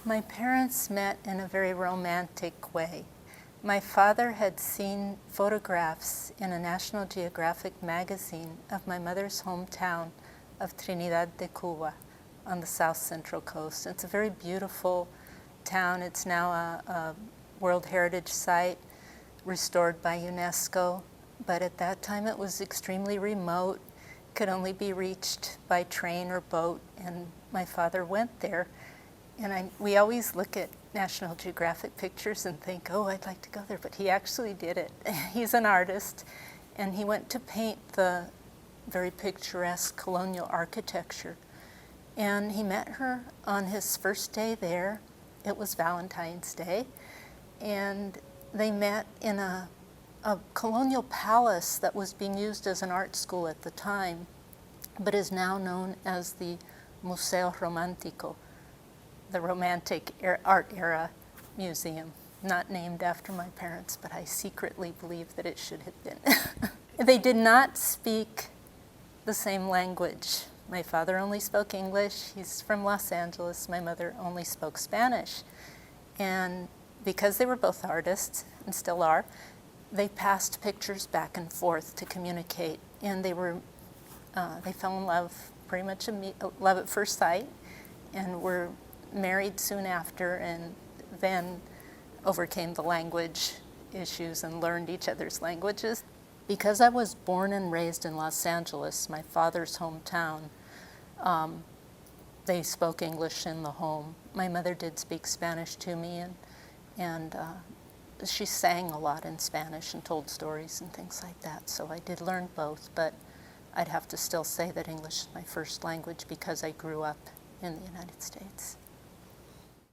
My parents met in a very romantic way. My father had seen photographs in a National Geographic magazine of my mother's hometown of Trinidad de Cuba on the south central coast. It's a very beautiful town. It's now a World Heritage Site restored by UNESCO, but at that time it was extremely remote, could only be reached by train or boat, and my father went there. And we always look at National Geographic pictures and think, oh, I'd like to go there, but he actually did it. He's an artist, and he went to paint the very picturesque colonial architecture. And he met her on his first day there. It was Valentine's Day, and they met in a colonial palace that was being used as an art school at the time, but is now known as the Museo Romantico, the Romantic Art Era Museum, not named after my parents, but I secretly believe that it should have been. They did not speak the same language. My father only spoke English. He's from Los Angeles. My mother only spoke Spanish. And because they were both artists, and still are, they passed pictures back and forth to communicate. And they fell in love, pretty much love at first sight, and were married soon after, and then overcame the language issues and learned each other's languages. Because I was born and raised in Los Angeles, my father's hometown, they spoke English in the home. My mother did speak Spanish to me, and she sang a lot in Spanish and told stories and things like that, so I did learn both, but I'd have to still say that English is my first language because I grew up in the United States.